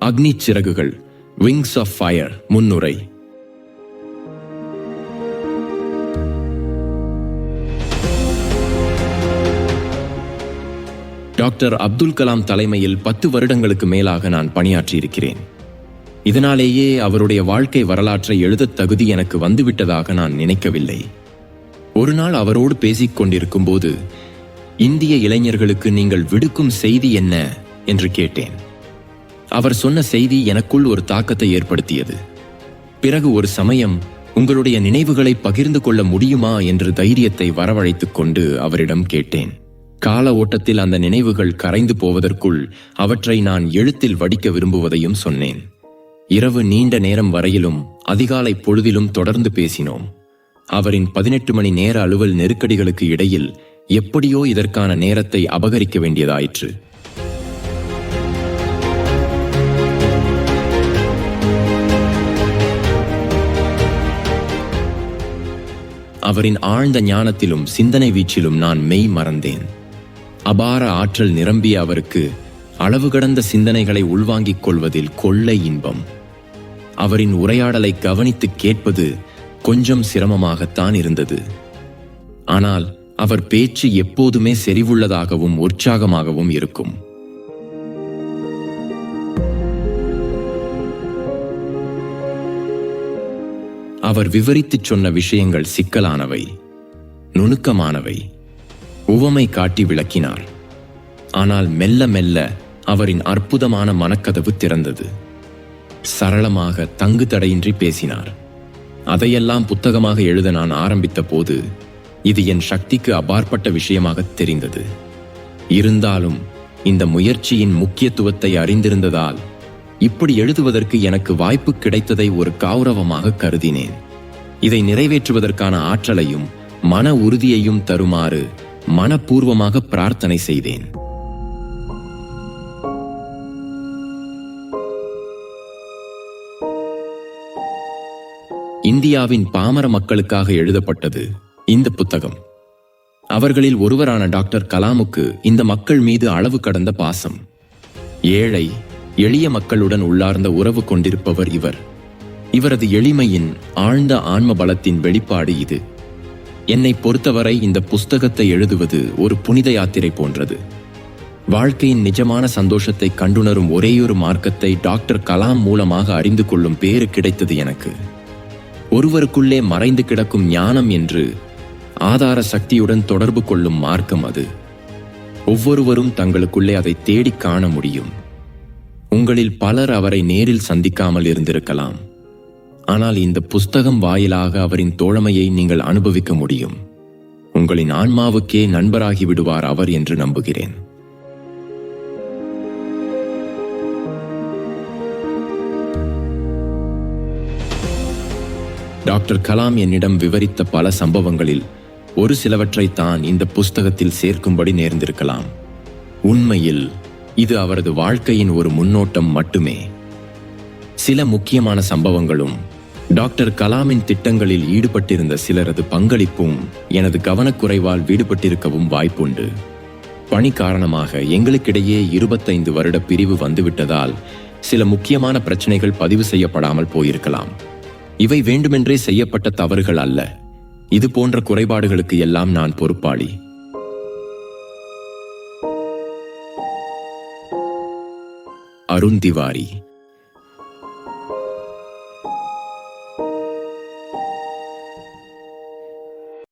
Agni Siragugal, wings of fire முன்னுரை. Doctor Abdul Kalam தலைமையில் 10 வருடங்களுக்கு மேலாக நான் பணியாற்றியிருக்கிறேன். இதனாலேயே அவருடைய வாழ்க்கை வரலாற்றை எழுதத் தகுதி எனக்கு வந்துவிட்டதாக நான் நினைக்கவில்லை. ஒரு நாள் அவரோடு பேசிக் கொண்டிருக்கும் போது, இந்திய இளைஞர்களுக்கு நீங்கள் விடுக்கும் செய்தி என்ன என்று கேட்டேன். அவர் சொன்ன செய்தி எனக்குள் ஒரு தாக்கத்தை ஏற்படுத்தியது. பிறகு ஒரு சமயம், உங்களுடைய நினைவுகளை பகிர்ந்து கொள்ள முடியுமா என்று தைரியத்தை வரவழைத்துக் கொண்டு அவரிடம் கேட்டேன். கால ஓட்டத்தில் அந்த நினைவுகள் கரைந்து போவதற்குள் அவற்றை நான் எழுத்தில் வடிக்க விரும்புவதையும் சொன்னேன். இரவு நீண்ட நேரம் வரையிலும் அதிகாலை பொழுதிலும் தொடர்ந்து பேசினோம். அவரின் 18 மணி நேர அலுவல் நெருக்கடிகளுக்கு இடையில் எப்படியோ இதற்கான நேரத்தை அபகரிக்க வேண்டியதாயிற்று. அவரின் ஆழ்ந்த ஞானத்திலும் சிந்தனை வீச்சிலும் நான் மெய் மறந்தேன். அபார ஆற்றல் நிரம்பிய அவருக்கு அளவு கடந்த சிந்தனைகளை உள்வாங்கிக் கொள்வதில் கொள்ளை இன்பம். அவரின் உரையாடலை கவனித்து கேட்பது கொஞ்சம் சிரமமாகத்தான் இருந்தது. ஆனால் அவர் பேச்சு எப்போதுமே செறிவுள்ளதாகவும் உற்சாகமாகவும் இருக்கும். அவர் விவரித்துச் சொன்ன விஷயங்கள் சிக்கலானவை, நுணுக்கமானவை. உவமை காட்டி விளக்கினார். ஆனால் மெல்ல மெல்ல அவரின் அற்புதமான மனக்கதவு திறந்தது. சரளமாக தங்கு தடையின்றி பேசினார். அதையெல்லாம் புத்தகமாக எழுத நான் ஆரம்பித்த போது இது என் சக்திக்கு அப்பாற்பட்ட விஷயமாக தெரிந்தது. இருந்தாலும் இந்த முயற்சியின் முக்கியத்துவத்தை அறிந்திருந்ததால் இப்படி எழுதுவதற்கு எனக்கு வாய்ப்பு கிடைத்ததை ஒரு கௌரவமாக கருதினேன். இதை நிறைவேற்றுவதற்கான ஆற்றலையும் மன உறுதியையும் தருமாறு மனப்பூர்வமாக பிரார்த்தனை செய்தேன். இந்தியாவின் பாமர மக்களுக்காக எழுதப்பட்டது இந்த புத்தகம். அவர்களில் ஒருவரான டாக்டர் கலாமுக்கு இந்த மக்கள் மீது அளவு கடந்த பாசம். ஏழை எளிய மக்களுடன் உள்ளார்ந்த உறவு கொண்டிருப்பவர் இவர். இவரது எளிமையின் ஆழ்ந்த ஆன்ம பலத்தின் வெளிப்பாடு இது. என்னை பொறுத்தவரை இந்த புஸ்தகத்தை எழுதுவது ஒரு புனித யாத்திரை போன்றது. வாழ்க்கையின் நிஜமான சந்தோஷத்தை கண்டுணரும் ஒரேயொரு மார்க்கத்தை டாக்டர் கலாம் மூலமாக அறிந்து கொள்ளும் பேறு கிடைத்தது எனக்கு. ஒருவருக்குள்ளே மறைந்து கிடக்கும் ஞானம் என்று ஆதார சக்தியுடன் தொடர்பு கொள்ளும் மார்க்கம் அது. ஒவ்வொருவரும் தங்களுக்குள்ளே அதை தேடிக் காண முடியும். உங்களில் பலர் அவரை நேரில் சந்திக்காமல் இருந்திருக்கலாம். ஆனால் இந்த புஸ்தகம் வாயிலாக அவரின் தோழமையை நீங்கள் அனுபவிக்க முடியும். உங்களின் ஆன்மாவுக்கே நண்பராகி விடுவார் அவர் என்று நம்புகிறேன். டாக்டர் கலாம் என்னிடம் விவரித்த பல சம்பவங்களில் ஒரு சிலவற்றை தான் இந்த புஸ்தகத்தில் சேர்க்கும்படி நேர்ந்திருக்கலாம். உண்மையில் இது அவரது வாழ்க்கையின் ஒரு முன்னோட்டம் மட்டுமே. சில முக்கியமான சம்பவங்களும் டாக்டர் கலாமின் திட்டங்களில் ஈடுபட்டிருந்த சிலரது பங்களிப்பும் எனது கவனக்குறைவால் ஈடுபட்டிருக்கவும் வாய்ப்புண்டு. பணி காரணமாக எங்களுக்கிடையே 25 வருட பிரிவு வந்துவிட்டதால் சில முக்கியமான பிரச்சனைகள் பதிவு செய்யப்படாமல் போயிருக்கலாம். இவை வேண்டுமென்றே செய்யப்பட்ட தவறுகள் அல்ல. இது போன்ற குறைபாடுகளுக்கு எல்லாம் நான் பொறுப்பாளி. அருண் திவாரி.